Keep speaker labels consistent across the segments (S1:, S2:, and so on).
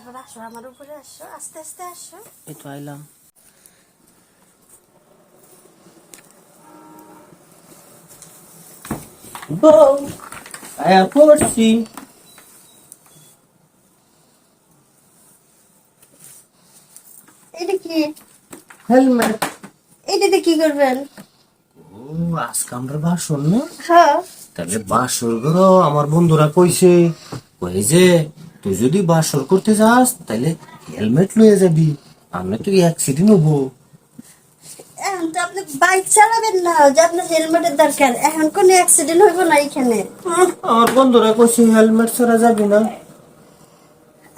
S1: তারপর আসো আমার উপরে, আসো আস্তে আস্তে আসো।
S2: এই তো আইলাম। বউ আয়া পড়ছি।
S1: এটা কি?
S2: হেলমেট।
S1: এটাতে কি করবেন?
S2: ও আজকে আমরা বাসর না,
S1: হ্যাঁ।
S2: তাহলে বাসর করো। আমার বন্ধুরা কইছে কই যে তুই যদি বাসর করতে যাস তাহলে হেলমেট লয়ে যাবি, আমরা তুই অ্যাক্সিডেন্ট হবো।
S1: এখন তো আপনি বাইক চালাবেন না যে আপনার হেলমেটের দরকার, এখন কোনো অ্যাক্সিডেন্ট হইব না এখানে।
S2: আমার বন্ধুরা কইছে হেলমেট ছাড়া যাবি না।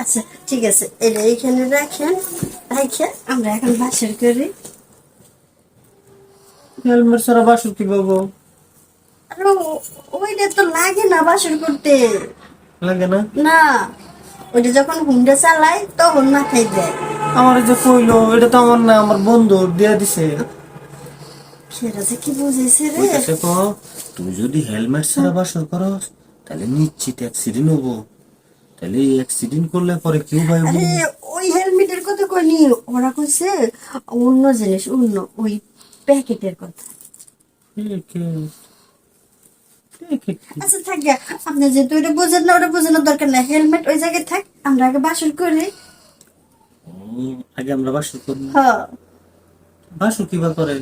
S1: আচ্ছা ঠিক আছে, এটা এইখানে রাখেন, রাখে আমরা এখন বাসর করি।
S2: হেলমেট ছাড়া বাসর কি পাবো?
S1: আর ওইটা তো লাগে না বাসর করতে।
S2: লাগে না?
S1: না, ওইটা যখন হুন্ডা চালাই তখন মাথায় দেয়।
S2: আমার যে কইলো এটা তো আমার না, আমার বন্ধু দিয়া দিছে।
S1: সেটা যে কি বুঝেছে রে।
S2: কইতাছে তো তুই যদি হেলমেট ছাড়া বাসর করস তাহলে নিশ্চিত অ্যাক্সিডেন্ট হবো, তাহলে এই অ্যাক্সিডেন্ট করলে পরে কেউ ভাইবো।
S1: আরে ওই হেলমেটের কথা কইনি, ওরা কইছে অন্য জিনিস, অন্য ওই প্যাকেটের কথা। আচ্ছা থাক গে, আপনি যেহেতু ওটা বোঝেন না, ওটা বোঝানোর দরকার নাই, হেলমেট ওই জায়গায় থাক, আমরা আগে বাসর করি।
S2: আগে আমরা বাসর করবো।
S1: হ্যাঁ।
S2: বাসর কিবা করে?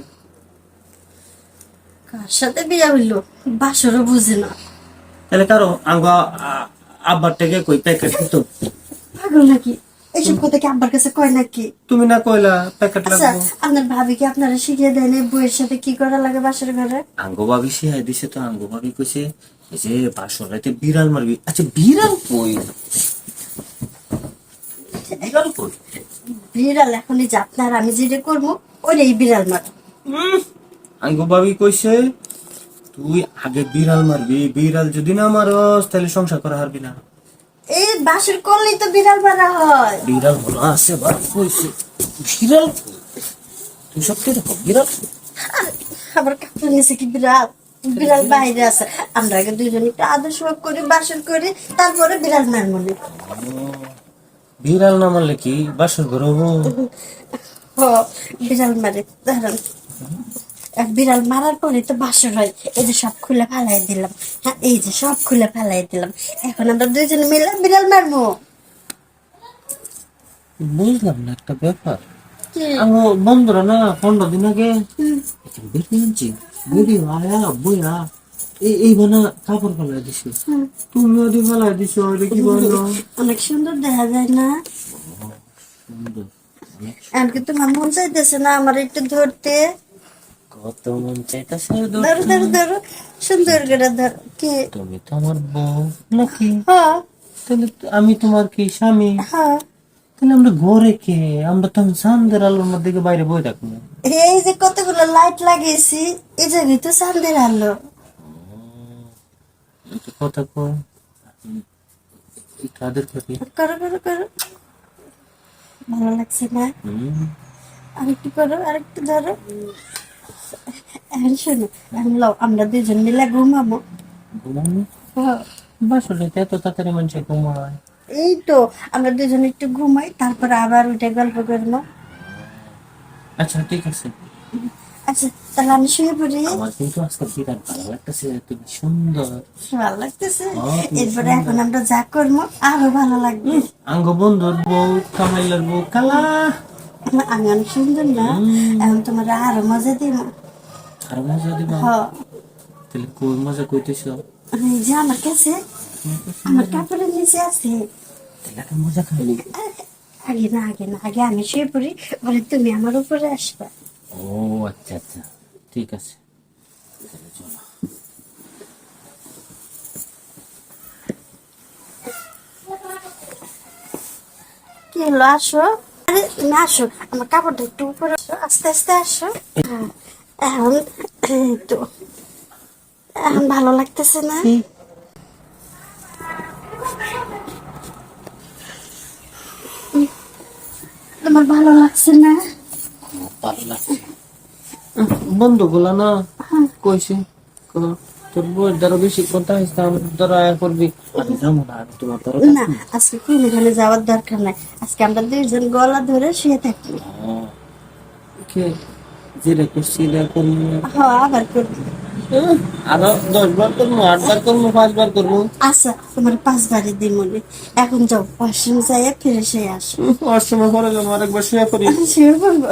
S1: কার সাথে বিয়া হইলো বাসরও বুঝে না।
S2: তাহলে কারো আঙ্গ আব্বার থেকে কই প্যাকেট দিত?
S1: পাগল নাকি? এইসব কথা কি আব্বার কাছে কয় নাকি?
S2: তুমি না কইলা প্যাকেট
S1: আচ্ছা
S2: লাগবো?
S1: আপনার ভাবি কি আপনারা শিখিয়ে দেয়নি বইয়ের সাথে কি করা লাগে বাসর ঘরে?
S2: আঙ্গ ভাবি শিখাই দিছে তো। আঙ্গ ভাবি কইছে এই যে বাসর রাতে বিড়াল মারবি। আচ্ছা বিড়াল কই? বিড়াল কই?
S1: বিড়াল এখনই যে আপনার আমি যেটা করবো ওইটাই বিড়াল মার।
S2: আঙ্গ ভাবি কইছে তুই আগে বিড়াল মারবি, বিড়াল যদি না মারস তাহলে সংসার করা হারবি না।
S1: এই বাসর করলেই তো বিড়াল মারা হয়।
S2: বিড়াল হলো আছে বার কইছে। বিড়াল কই? তুই সত্যি দেখো বিড়াল কই?
S1: আবার কাপড় নিচে কি বিড়াল? বিড়াল বাইরে আছে, আমরা আগে দুইজন একটু আদর্শ করি, বাসর করি, তারপরে বিড়াল মার মনে।
S2: বিড়াল না মারলে কি বাসর ঘর হবো?
S1: হ, বিড়াল মারে দাঁড়ান। এক বিড়াল মারার পরে তো বাসর হয়। এই যে সব খুলে ফেলাই দিলাম, হ্যাঁ এই যে সব খুলে ফেলাই দিলাম, এখন আমরা দুইজন মিলে বিড়াল মারবো।
S2: বুঝলাম না একটা ব্যাপার।
S1: কি?
S2: আমার বন্ধুরা না 15 দিন আগে বেরিয়ে আনছি, বেরিয়ে আয়া বইয়া এই বানা কাপড় ফেলাই দিছে। তুমি ওদি ফেলাই দিছো, ওটা কি বললো?
S1: অনেক সুন্দর দেখা যায় না?
S2: সুন্দর, অনেক
S1: এমনকি তোমার মন চাইতেছে না আমার একটু ধরতে?
S2: কত মন চাইতেছে।
S1: ধরো ধরো ধরো, সুন্দর করে ধর। কি?
S2: তুমি তো আমার বউ নাকি?
S1: হ্যাঁ
S2: তাহলে আমি তোমার কি স্বামী?
S1: হ্যাঁ।
S2: তাহলে আমরা ঘরে কে? আমরা তো চাঁদের আলোর মধ্যে বাইরে বই থাকবো।
S1: এই যে কতগুলো লাইট লাগিয়েছি, এই জায়গায় তো চাঁদের আলো।
S2: কথা কো কাদের করি।
S1: করো করো করো, ভালো লাগছে না? আরেকটু করো, আরেকটু ধরো। এখন শোনো, এখন লও আমরা দুজন মিলে ঘুমাবো।
S2: ঘুমানো?
S1: হ্যাঁ।
S2: বাসরে এত তাড়াতাড়ি মানুষ ঘুমায়?
S1: এই তো আমরা দুজন একটু ঘুমাই, তারপর আবার উঠে গল্প করবো।
S2: আচ্ছা ঠিক আছে।
S1: আচ্ছা তাহলে আমি শুয়ে পড়ি।
S2: আমার কিন্তু আজকে বিরাট ভালো লাগতেছে, তুমি সুন্দর।
S1: ভালো লাগতেছে?
S2: তুমি
S1: এরপরে
S2: সুন্দর।
S1: এখন আমরা যা করবো আরো ভালো লাগবে।
S2: আঙ্গ বন্ধুর বউ, কামাইলার বউ কালা।
S1: আমি অনেক সুন্দর না? এখন তোমার আরো মজা দিব।
S2: আর মজা দিবা?
S1: হ্যাঁ।
S2: তাহলে কই মজা কইতেছ?
S1: এই যে আমার কাছে, আমার কাপড়ের নিচে আছে।
S2: তাহলে একটা মজা খাইলি।
S1: আগে না আগে না, আগে আমি শুয়ে পড়ি, বলে তুমি আমার উপরে আসবা।
S2: ও আচ্ছা আচ্ছা ঠিক আছে, তাহলে চলো।
S1: কি হলো, আসো। আরে তুমি আসো, আমার কাপড়টা একটু উপরে আসো, আস্তে আস্তে আসো। হ্যাঁ, এখন এই তো, এখন ভালো লাগতেছে না? তোমার ভালো লাগছে না?
S2: ভালো লাগছে। বন্ধু গুলা না কইছে তোর বউয়ের দ্বারা বেশি কথা হয়েছে আমার দ্বারা আয়া করবি আমি যাবো না আমি তোমার দ্বারা
S1: না আজকে কোনখানে যাওয়ার দরকার নাই, আজকে আমরা দুইজন গলা ধরে শুয়ে থাকি।
S2: কে যেটা করছি এটা করবো
S1: হ্যাঁ আবার করবি।
S2: আরো 10 বার করবো 8 বার করবো 5 বার করবো
S1: আচ্ছা তোমার 5 বারে দিমনি, এখন যাও ওয়াশরুম যাইয়া ফিরে সে আসো।
S2: সময় পরে যাবো আরেকবার শুয়ে করি
S1: শুয়ে পড়বো।